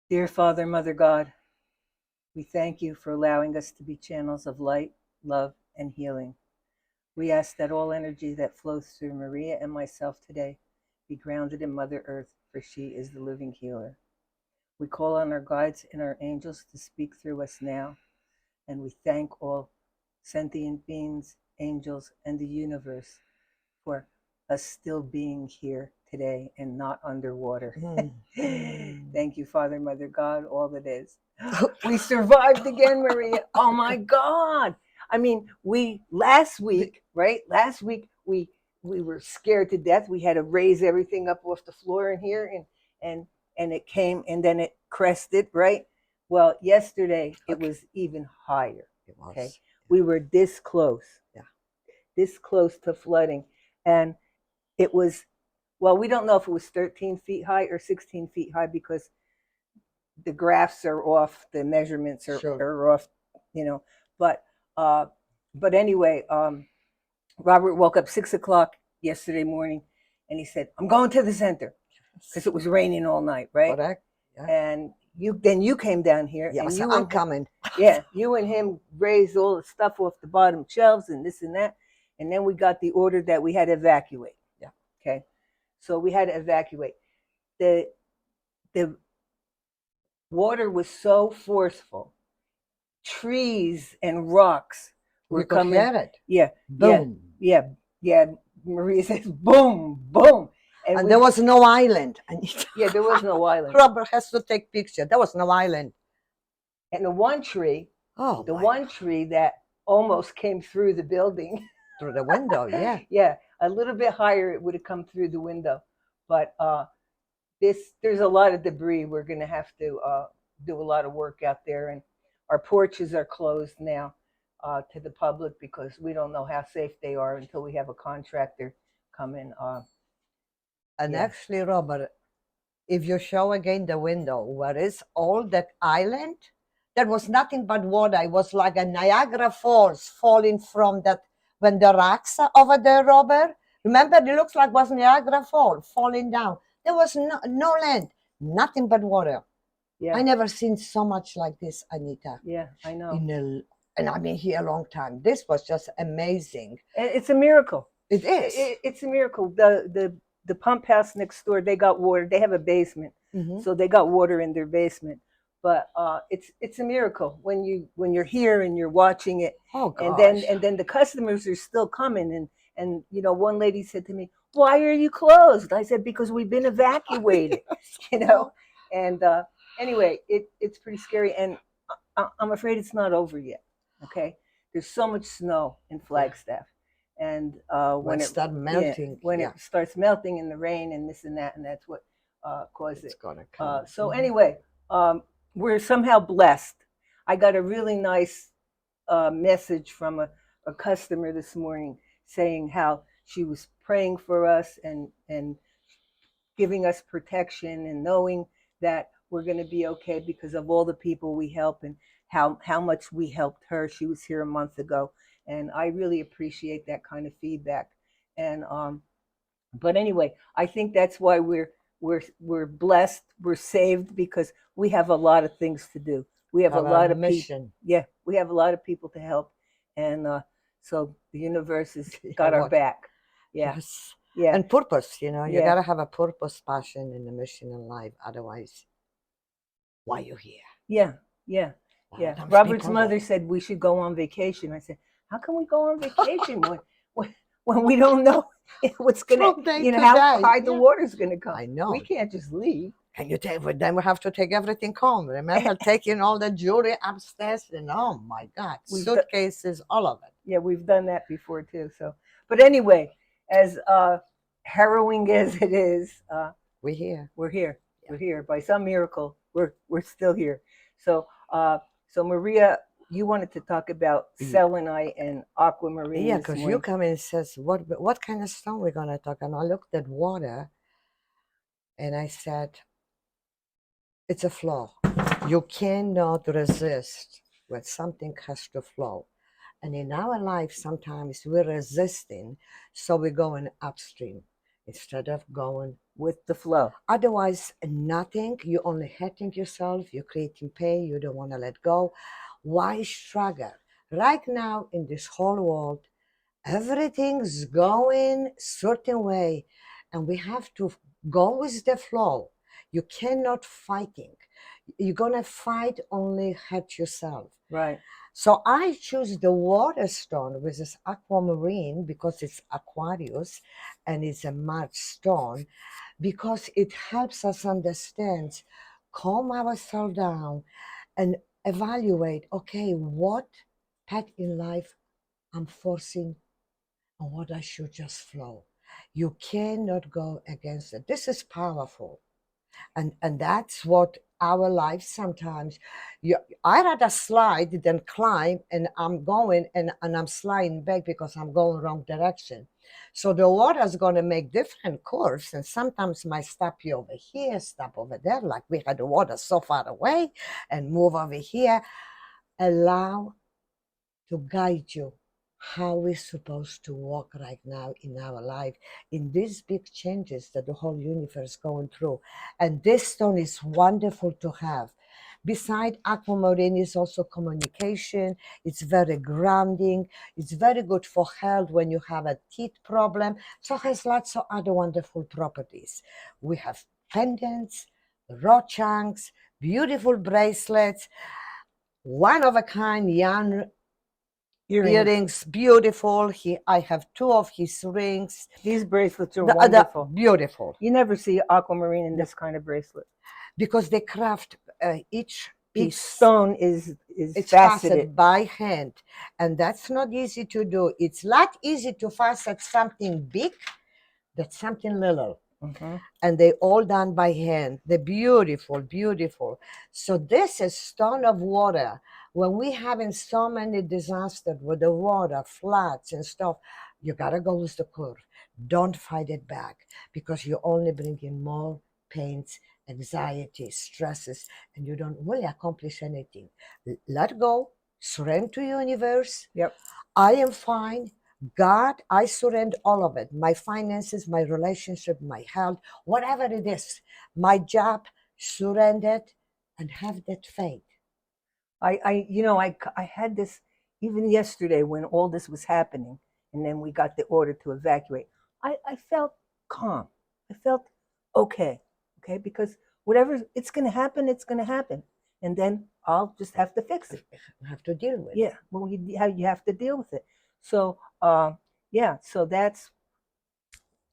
Dear Father, Mother God, we thank you for allowing us to be channels of light, love, and healing. We ask that all energy that flows through Maria and myself today be grounded in Mother Earth, for she is the living healer. We call on our guides and our angels to speak through us now, and we thank all sentient beings, angels, and the universe for us still being here today and not underwater. Thank you, Father, Mother God, all that is. We survived again, Maria. Oh my God. I mean, we last week, right? Last week we were scared to death. We had to raise everything up off the floor in here and it came and then it crested, right? Well, yesterday it was even higher. It was. Okay. We were this close. Yeah. This close to flooding. And it was, well, we don't know if it was 13 feet high or 16 feet high because the graphs are off, the measurements are off, you know. But anyway, Robert woke up 6 o'clock yesterday morning, and he said, "I'm going to the center," because it was raining all night, right? Correct. Yeah. And you came down here, Yes, and I'm coming. Yeah, you and him raised all the stuff off the bottom shelves and this and that, and then we got the order that we had to evacuate. Yeah. Okay, so we had to evacuate. The water was so forceful. Trees and rocks were coming. We could hear it. Yeah. Boom. Yeah. Maria says, boom, boom. And there was no island. Yeah, there was no island. Robert has to take picture. There was no island. And the one tree that almost came through the building. Through the window, yeah. Yeah, a little bit higher, it would have come through the window. But there's a lot of debris. We're going to have to do a lot of work out there. And our porches are closed now to the public because we don't know how safe they are until we have a contractor come in. Actually, Robert, if you show again the window where is all that island, there was nothing but water. It was like a Niagara Falls falling from that, when the rocks are over there, Robert. Remember, it looks like it was Niagara Falls falling down. There was no land, nothing but water. Yeah. I never seen so much like this, Anita. Yeah, I know. And I've been here a long time. This was just amazing. It's a miracle. It is. It's a miracle. The pump house next door, they got water. They have a basement, so they got water in their basement. But it's a miracle when you're here and you're watching it. Oh gosh. And then the customers are still coming and you know, one lady said to me, "Why are you closed?" I said, "Because we've been evacuated." You know, and anyway, it's pretty scary, and I'm afraid it's not over yet. Okay, there's so much snow in Flagstaff, and when it starts melting, it starts melting in the rain and this and that, and that's what caused it. So anyway, we're somehow blessed. I got a really nice message from a customer this morning saying how she was praying for us and giving us protection and knowing that we're going to be okay because of all the people we help and how much we helped her. She was here a month ago, and I really appreciate that kind of feedback. And but anyway, I think that's why we're blessed, we're saved, because we have a lot of things to do. We have a lot of mission. Yeah, we have a lot of people to help, and so the universe has got our back. Yeah. Yes. Yeah. And purpose, you know, you gotta have a purpose, passion, and a mission in life. Otherwise, why are you here? Yeah, yeah. Yeah, Robert's mother said we should go on vacation. I said, how can we go on vacation when we don't know what's gonna, you know, how high the water's gonna come? I know. We can't just leave. And you take, then we have to take everything home. Remember taking all the jewelry upstairs, and oh my God, suitcases, all of it. Yeah, we've done that before too. So, but anyway, as harrowing as it is, we're here. We're here. Yeah. We're here. By some miracle, we're still here. So. So Maria, you wanted to talk about Selenite and Aquamarine. Yeah, because you come in and says, what kind of stone we're going to talk? And I looked at water and I said, it's a flow. You cannot resist when something has to flow. And in our life, sometimes we're resisting, so we're going upstream. instead of going with the flow. otherwise nothing. You're only hurting yourself, you're creating pain, you don't want to let go. Why struggle? Right now in this whole world, everything's going certain way, and we have to go with the flow. You cannot fighting. You're gonna fight, only hurt yourself. Right. So I choose the water stone, which is aquamarine, because it's Aquarius and it's a March stone, because it helps us understand, calm ourselves down, and evaluate, okay, what path in life I'm forcing and what I should just flow. You cannot go against it. This is powerful. And that's what our life sometimes. I rather slide than climb, and I'm going and I'm sliding back because I'm going wrong direction. So the water's going to make different curves, and sometimes might stop you over here, stop over there, like we had the water so far away, and move over here. Allow to guide you how we're supposed to walk right now in our life, in these big changes that the whole universe is going through. And this stone is wonderful to have. Beside aquamarine is also communication. It's very grounding. It's very good for health when you have a teeth problem. So it has lots of other wonderful properties. We have pendants, raw chunks, beautiful bracelets, one of a kind yarn earrings, beautiful. I have two of his rings. These bracelets are The wonderful. Beautiful. You never see aquamarine in this kind of bracelet. Because they craft each piece. Each stone is it's faceted by hand, and that's not easy to do. It's not easy to facet something big, that's something little. Mm-hmm. And they all done by hand. They're beautiful, beautiful. So this is stone of water. When we having so many disasters with the water, floods and stuff, you gotta go with the curve. Don't fight it back, because you're only bringing more pains, anxiety, stresses, and you don't really accomplish anything. Let go, surrender to universe. Yep. I am fine. God, I surrender all of it. My finances, my relationship, my health, whatever it is, my job, surrender it and have that faith. I had this even yesterday when all this was happening, and then we got the order to evacuate. I felt calm. I felt okay, because whatever it's going to happen, it's going to happen, and then I'll just have to fix it. I have to deal with it. Yeah, well, you have to deal with it. So, yeah, so that's.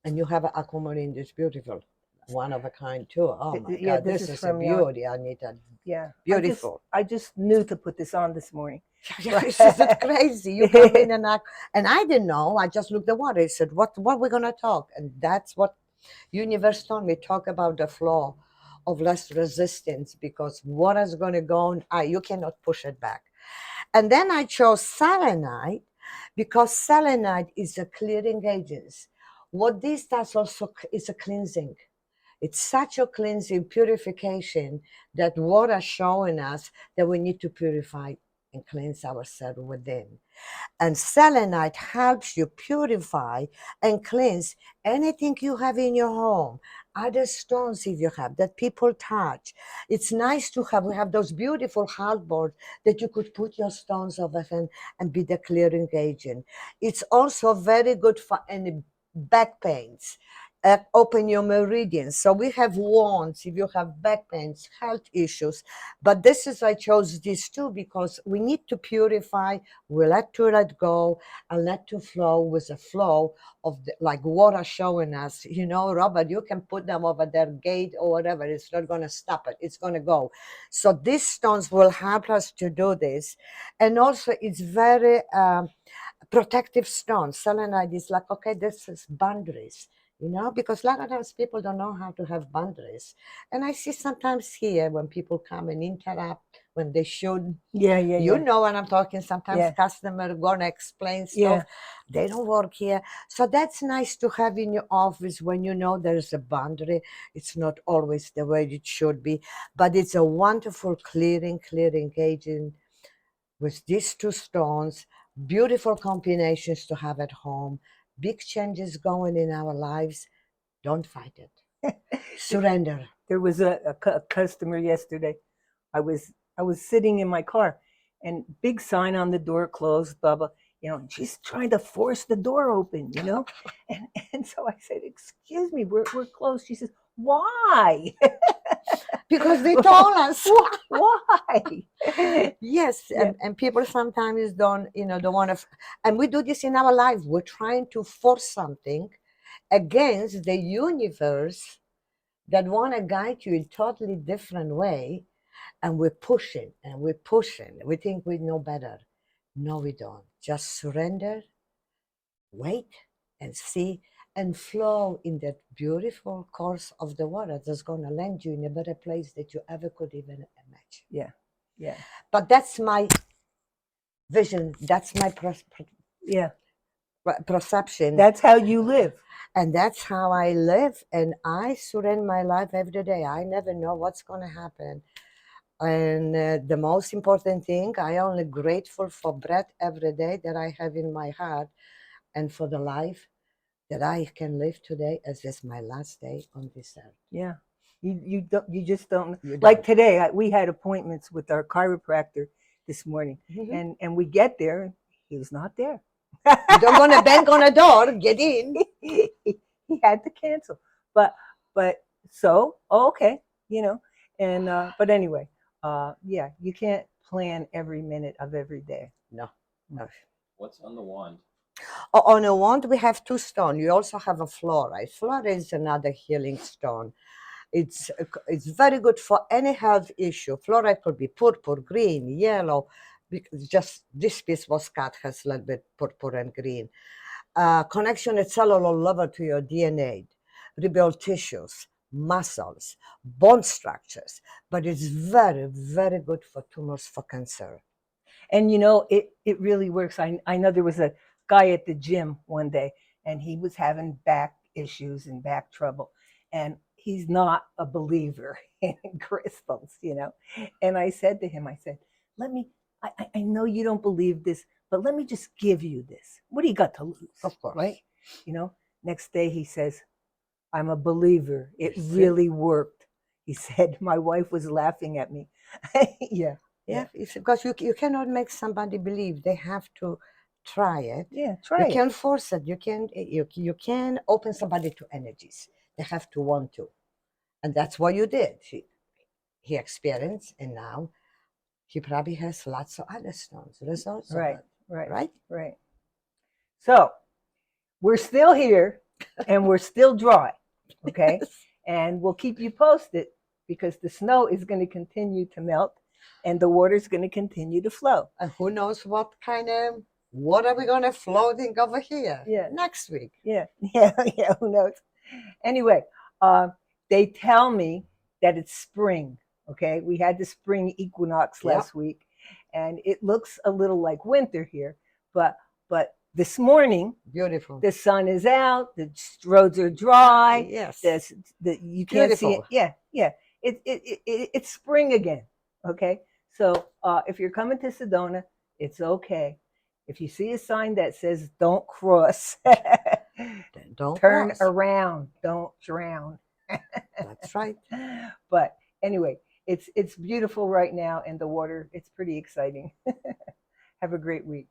And you have an aquamarine that's beautiful, one of a kind too. Oh my Yeah, God, this is a from beauty, Anita. Yeah, beautiful. I just knew to put this on this morning. It's crazy. You come in and I didn't know. I just looked at the water. I said, "What we're gonna talk?" And that's what universe told me. Talk about the flow of less resistance, because water's gonna go on. You cannot push it back. And then I chose selenite, because selenite is a clearing agent. What this does also is a cleansing. It's such a cleansing, purification, that water showing us that we need to purify and cleanse ourselves within. And selenite helps you purify and cleanse anything you have in your home, other stones if you have that people touch. It's nice to have. We have those beautiful health boards that you could put your stones over and be the clearing agent. It's also very good for any back pains. Open your meridians. So we have wands if you have back pains, health issues. But this is, I chose these two because we need to purify, we let go, and let to flow with the flow of like water showing us, Robert, you can put them over their gate or whatever. It's not going to stop it. It's going to go. So these stones will help us to do this. And also it's very protective stone. Selenite is like, okay, this is boundaries. Because a lot of times people don't know how to have boundaries. And I see sometimes here when people come and interrupt when they should. Yeah. You know when I'm talking, sometimes customer gonna explain stuff. They don't work here. So that's nice to have in your office when you know there's a boundary. It's not always the way it should be, but it's a wonderful clearing agent with these two stones. Beautiful combinations to have at home. Big changes going in our lives. Don't fight it. Surrender. There was a customer yesterday. I was sitting in my car, and big sign on the door, closed, blah blah. And she's trying to force the door open, and so I said, "Excuse me, we're closed." She says, "Why? Because they told us. Why?" Yes, Yeah. and people sometimes don't want to, and we do this in our life. We're trying to force something against the universe that want to guide you in totally different way, and we're pushing and we're pushing. We think we know better. No, we don't. Just surrender, wait, and see, and flow in that beautiful course of the water that's going to land you in a better place that you ever could even imagine. Yeah. Yeah. But that's my vision. That's my Yeah. perception. That's how you live. And that's how I live. And I surrender my life every day. I never know what's going to happen. And the most important thing, I only grateful for breath every day that I have in my heart, and for the life that I can live today as this my last day on this earth. Yeah. You just don't, You like don't. today we had appointments with our chiropractor this morning, Mhm. and we get there and he was not there. You don't gonna bang on a door, get in. He had to cancel. But so okay, and but anyway, yeah, you can't plan every minute of every day. No. No. What's on the wand? On a wand, we have two stones. You also have a fluorite. Fluorite is another healing stone. It's very good for any health issue. Fluorite could be purple, green, yellow. Because just this piece was cut, has a little bit purple and green. Connection at cellular level to your DNA, rebuild tissues, muscles, bone structures. But it's very, very good for tumors, for cancer. And it really works. I know there was a guy at the gym one day, and he was having back issues and back trouble, and he's not a believer in crystals. And I said to him, I said, let me I know you don't believe this, but let me just give you this. What do you got to lose? Of course. Right. Next day he says, I'm a believer, it You see? really worked. He said, my wife was laughing at me. Yeah. Yeah, it's because you cannot make somebody believe. They have to try it. Yeah, You try it. can't force it. You can open somebody to energies. They have to want to, and that's what you did. He experienced, and now he probably has lots of other stones results of Right, it. right, Right? right. So we're still here and we're still dry. Okay. And we'll keep you posted because the snow is going to continue to melt and the water is going to continue to flow. And who knows what are we gonna floating over here? Yeah. Next week. Yeah. Yeah. Who knows? Anyway, they tell me that it's spring. Okay. We had the spring equinox Yep. last week, and it looks a little like winter here, but this morning Beautiful. the sun is out, the roads are dry. Yes. You can't see it. Beautiful. Yeah, yeah. It's spring again. Okay, so if you're coming to Sedona, it's okay. If you see a sign that says "Don't cross," Then don't turn cross. around. Don't drown. That's right. But anyway, it's beautiful right now, and the water. It's pretty exciting. Have a great week.